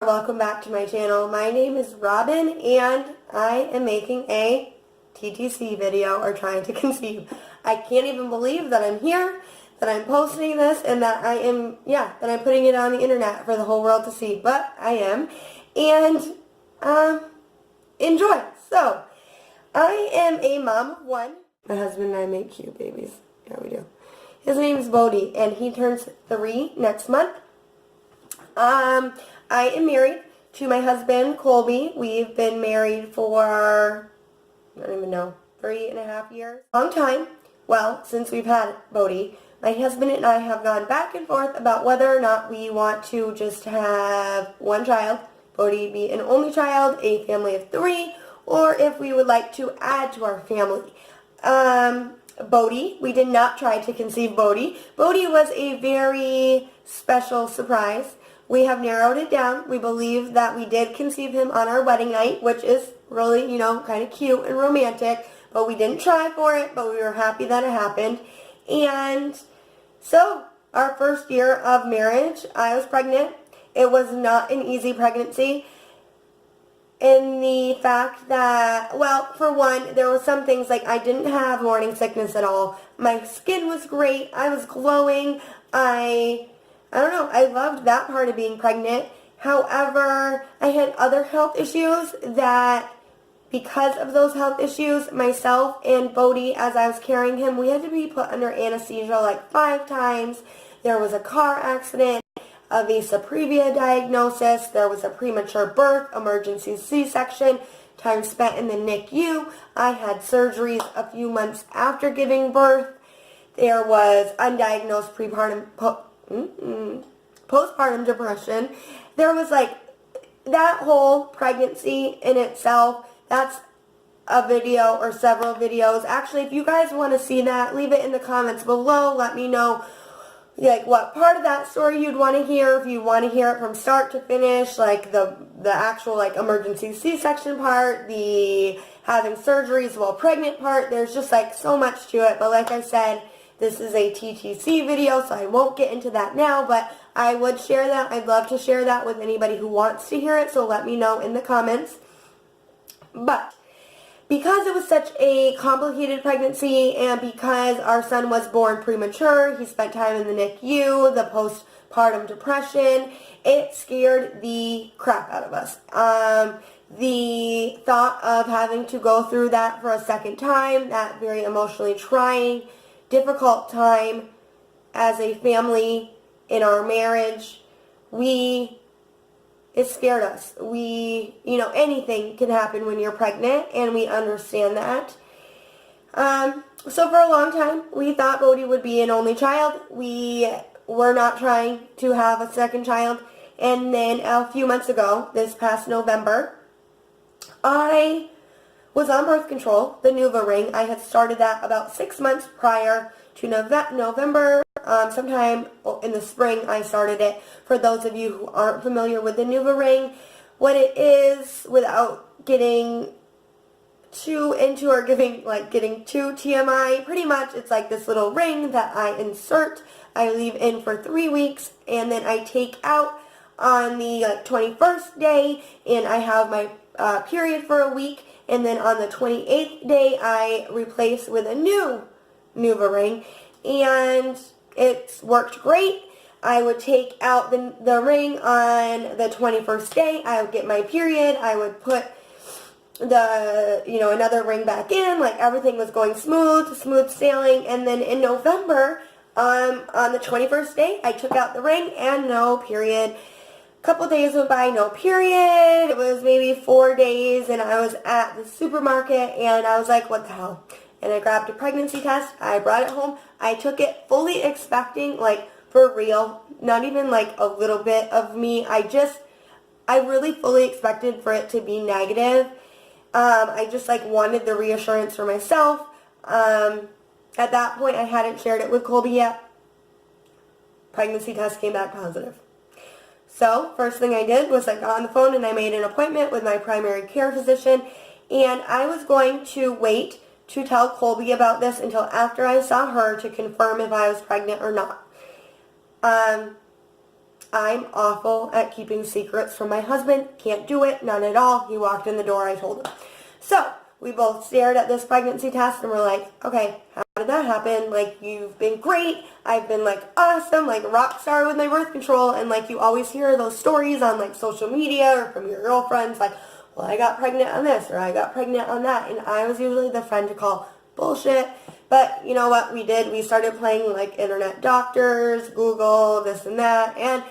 Welcome back to my channel. My name is Robyn and I am making a TTC video, or trying to conceive. I can't even believe that I'm here, that I'm posting this, and that that I'm putting it on the internet for the whole world to see, but I am. And enjoy. So, I am a mom of one. My husband and I make cute babies. Yeah, we do. His name is Bodhi, and he turns 3 next month. I am married to my husband, Colby. We've been married for, I don't even know, 3.5 years. Long time. Well, since we've had Bodhi, my husband and I have gone back and forth about whether or not we want to just have one child, Bodhi be an only child, a family of 3, or if we would like to add to our family. Bodhi, we did not try to conceive Bodhi. Bodhi was a very special surprise. We have narrowed it down. We believe that we did conceive him on our wedding night, which is really, kind of cute and romantic, but we didn't try for it, but we were happy that it happened. And so, our first year of marriage, I was pregnant. It was not an easy pregnancy. In the fact that, well, for one, there were some things like I didn't have morning sickness at all. My skin was great. I was glowing. I don't know. I loved that part of being pregnant. However, I had other health issues that, because of those health issues, myself and Bodhi, as I was carrying him, we had to be put under anesthesia like 5 times. There was a car accident, a visa previa diagnosis, there was a premature birth, emergency C-section, time spent in the NICU. I had surgeries a few months after giving birth. There was undiagnosed postpartum depression. There was that whole pregnancy in itself. That's a video or several videos. Actually, if you guys want to see that, leave it in the comments below. Let me know what part of that story you'd want to hear. If you want to hear it from start to finish, the actual emergency C-section part, the having surgeries while pregnant part. There's just so much to it. But like I said, this is a TTC video, so I won't get into that now, but I would share that. I'd love to share that with anybody who wants to hear it, so let me know in the comments. But because it was such a complicated pregnancy, and because our son was born premature, he spent time in the NICU, the postpartum depression, it scared the crap out of us. The thought of having to go through that for a second time, that very emotionally trying, difficult time as a family in our marriage, it scared us. Anything can happen when you're pregnant, and we understand that. So for a long time, we thought Bodhi would be an only child. We were not trying to have a second child. And then a few months ago, this past November, I was on birth control, the NuvaRing. I had started that about 6 months prior to November. Sometime in the spring I started it. For those of you who aren't familiar with the NuvaRing, what it is, without getting too into or getting too TMI, pretty much it's like this little ring that I insert, I leave in for 3 weeks, and then I take out on the 21st day, and I have my period for a week, and then on the 28th day I replace with a new NuvaRing, and it's worked great. I would take out the ring on the 21st day. I would get my period. I would put another ring back in. Everything was going smooth sailing. And then in November, on the 21st day, I took out the ring and no period. A couple days went by, no period. It was maybe 4 days, and I was at the supermarket, and I was like, what the hell? And I grabbed a pregnancy test. I brought it home. I took it fully expecting, for real, not even a little bit of me. I really fully expected for it to be negative. I just wanted the reassurance for myself. At that point, I hadn't shared it with Colby yet. Pregnancy test came back positive. So, first thing I did was I got on the phone and I made an appointment with my primary care physician, and I was going to wait to tell Colby about this until after I saw her to confirm if I was pregnant or not. I'm awful at keeping secrets from my husband. Can't do it. None at all. He walked in the door. I told him. So we both stared at this pregnancy test and we're like, okay, how did that happen? Like, you've been great. I've been like awesome, like rock star with my birth control. And like you always hear those stories on like social media or from your girlfriends like, well, I got pregnant on this or I got pregnant on that. And I was usually the friend to call bullshit. But you know what we did? We started playing like internet doctors, Google, this and that. And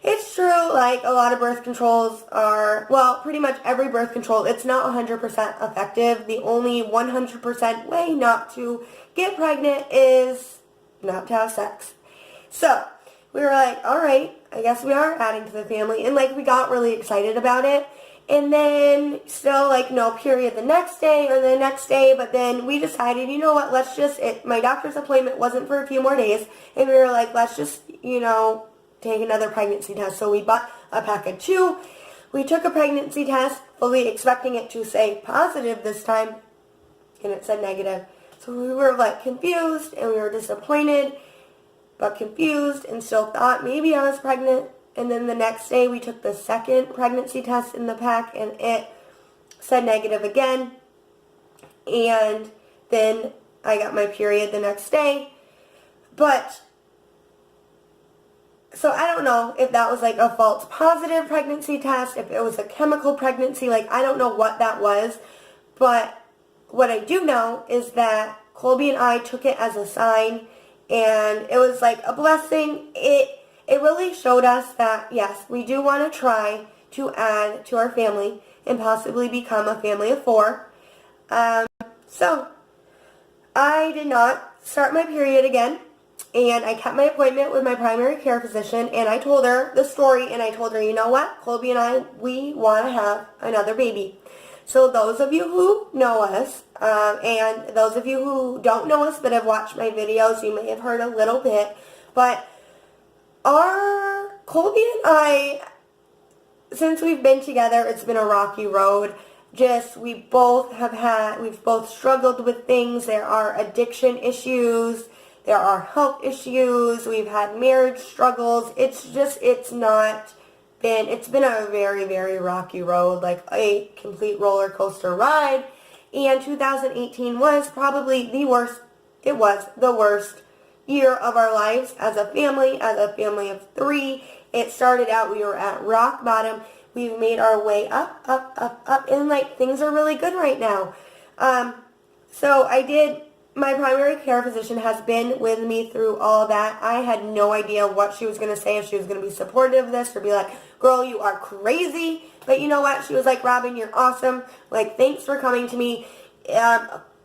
it's true, like a lot of birth controls are, well, pretty much every birth control, it's not 100% effective. The only 100% way not to get pregnant is not to have sex. So we were like, all right, I guess we are adding to the family. And like we got really excited about it. And then still like no period the next day or the next day. But then we decided, you know what, let's just, my doctor's appointment wasn't for a few more days. And we were like, let's just, take another pregnancy test. So we bought a pack of 2. We took a pregnancy test, fully expecting it to say positive this time, and it said negative. So we were like confused, and we were disappointed, but confused, and still thought maybe I was pregnant. And then the next day we took the second pregnancy test in the pack, and it said negative again. And then I got my period the next day. But so I don't know if that was like a false positive pregnancy test, if it was a chemical pregnancy, like I don't know what that was. But what I do know is that Colby and I took it as a sign, and it was like a blessing. It really showed us that, yes, we do want to try to add to our family and possibly become a family of 4. So I did not start my period again. And I kept my appointment with my primary care physician, and I told her the story, and I told her, you know what, Colby and I, we want to have another baby. So those of you who know us, and those of you who don't know us but have watched my videos, you may have heard a little bit, but Colby and I, since we've been together, it's been a rocky road. We've both struggled with things. There are addiction issues. There are health issues. We've had marriage struggles. It's been a very, very rocky road, like a complete roller coaster ride. And 2018 was probably the worst. It was the worst year of our lives as a family of 3. It started out, we were at rock bottom. We've made our way up, and like things are really good right now. My primary care physician has been with me through all that. I had no idea what she was going to say, if she was going to be supportive of this or be like, girl, you are crazy. But you know what? She was like, Robyn, you're awesome. Like, thanks for coming to me.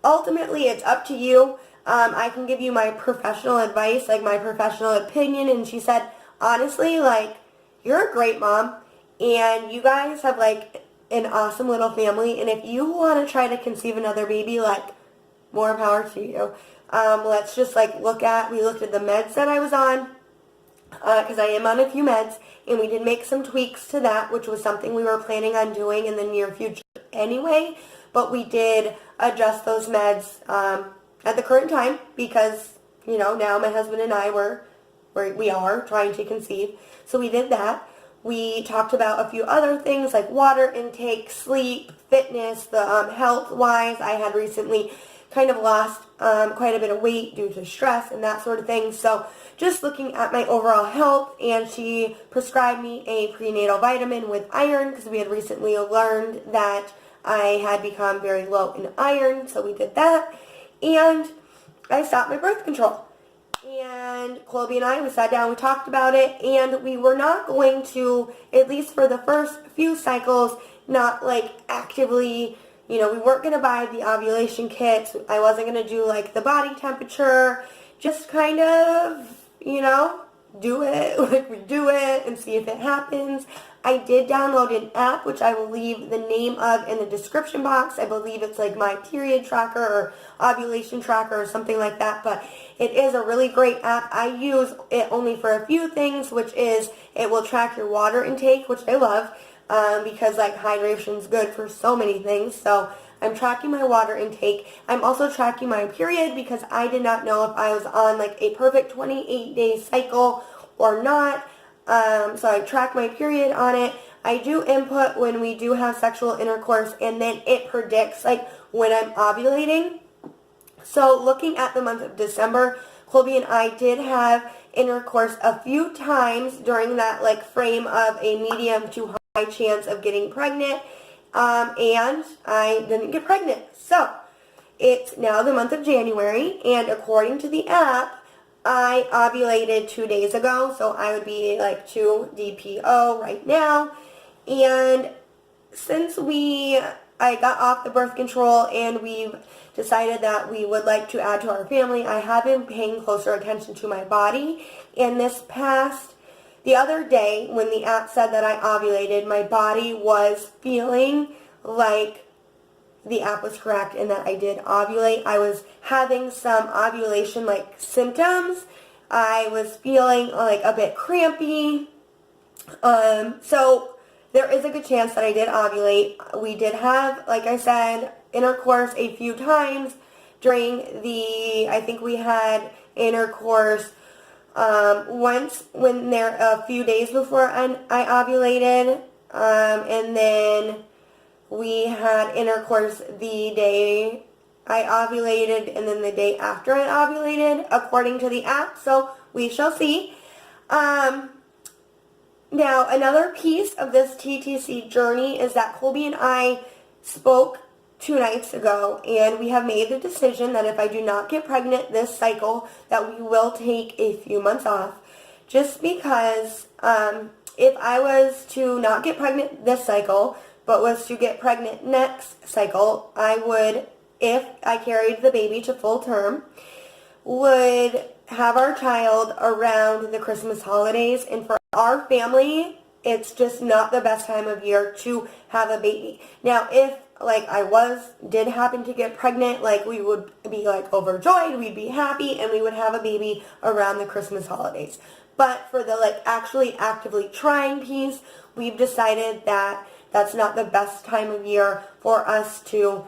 Ultimately, it's up to you. I can give you my professional advice, like my professional opinion. And she said, honestly, like, you're a great mom. And you guys have, like, an awesome little family. And if you want to try to conceive another baby, like, more power to you. Let's just we looked at the meds that I was on, because I am on a few meds, and we did make some tweaks to that, which was something we were planning on doing in the near future anyway, but we did adjust those meds at the current time because, now my husband and I we are trying to conceive, so we did that. We talked about a few other things like water intake, sleep, fitness, the health-wise. I had recently kind of lost quite a bit of weight due to stress and that sort of thing. So just looking at my overall health, and she prescribed me a prenatal vitamin with iron because we had recently learned that I had become very low in iron. So we did that, and I stopped my birth control. And Colby and I, we sat down, we talked about it, and we were not going to, at least for the first few cycles, not actively, we weren't going to buy the ovulation kits. I wasn't going to do the body temperature, just kind of, do it, we do it and see if it happens. I did download an app, which I will leave the name of in the description box. I believe it's my period tracker or ovulation tracker or something like that, but it is a really great app. I use it only for a few things, which is it will track your water intake, which I love, because hydration is good for so many things. So I'm tracking my water intake. I'm also tracking my period because I did not know if I was on a perfect 28-day cycle or not. So I track my period on it. I do input when we do have sexual intercourse, and then it predicts like when I'm ovulating. So looking at the month of December, Colby and I did have intercourse a few times during that like frame of a medium to high chance of getting pregnant, and I didn't get pregnant. So it's now the month of January, and according to the app, I ovulated 2 days ago, so I would be like 2 DPO right now. And since I got off the birth control and we've decided that we would like to add to our family, I have been paying closer attention to my body. And the other day when the app said that I ovulated, my body was feeling like the app was correct and that I did ovulate. I was having some ovulation like symptoms. I was feeling like a bit crampy. So there is a good chance that I did ovulate. We did have, like I said, intercourse a few times during I think we had intercourse once a few days before I ovulated, and then we had intercourse the day I ovulated and then the day after I ovulated, according to the app, so we shall see. Now, another piece of this TTC journey is that Colby and I spoke 2 nights ago, and we have made the decision that if I do not get pregnant this cycle, that we will take a few months off. Just because if I was to not get pregnant this cycle, but was to get pregnant next cycle, I would, if I carried the baby to full term, would have our child around the Christmas holidays. And for our family, it's just not the best time of year to have a baby. Now, if like did happen to get pregnant, like we would be like overjoyed, we'd be happy, and we would have a baby around the Christmas holidays. But for the like actually actively trying piece, we've decided that that's not the best time of year for us to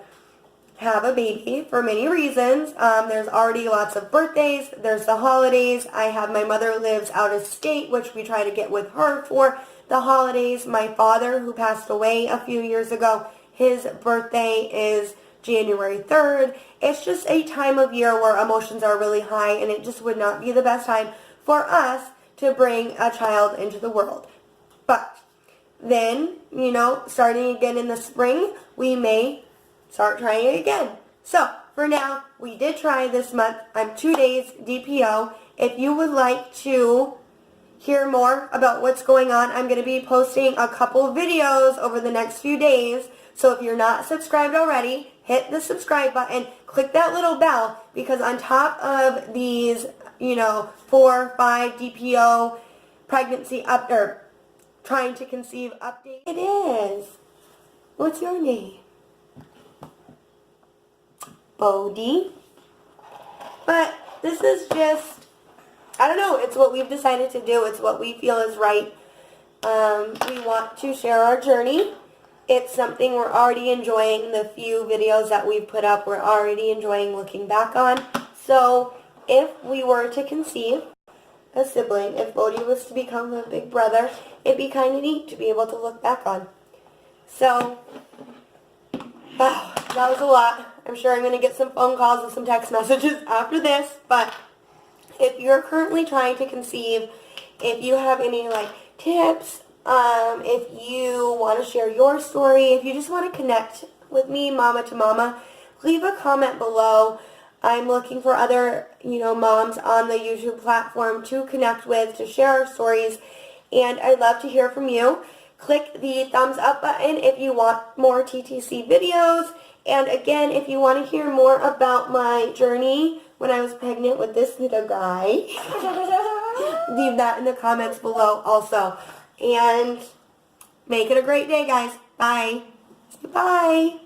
have a baby for many reasons. There's already lots of birthdays, there's the holidays. My mother lives out of state, which we try to get with her for the holidays. My father, who passed away a few years ago, his birthday is January 3rd. It's just a time of year where emotions are really high, and it just would not be the best time for us to bring a child into the world. But then, starting again in the spring, we may start trying it again. So, for now, we did try this month. I'm 2 days DPO. If you would like to hear more about what's going on, I'm going to be posting a couple videos over the next few days. So if you're not subscribed already, hit the subscribe button, click that little bell, because on top of these, 4 or 5 DPO pregnancy trying to conceive update, it is. What's your name? Bodie. But this is just, I don't know, it's what we've decided to do. It's what we feel is right. We want to share our journey. It's something we're already enjoying. The few videos that we've put up, we're already enjoying looking back on. So if we were to conceive a sibling, if Bodie was to become a big brother, it'd be kind of neat to be able to look back on. So, wow, that was a lot. I'm sure I'm going to get some phone calls and some text messages after this, but if you're currently trying to conceive, if you have any tips, if you want to share your story, if you just want to connect with me, mama to mama, leave a comment below. I'm looking for other, moms on the YouTube platform to connect with, to share our stories, and I'd love to hear from you. Click the thumbs up button if you want more TTC videos, and again, if you want to hear more about my journey when I was pregnant with this little guy, leave that in the comments below also. And make it a great day, guys. Bye. Bye.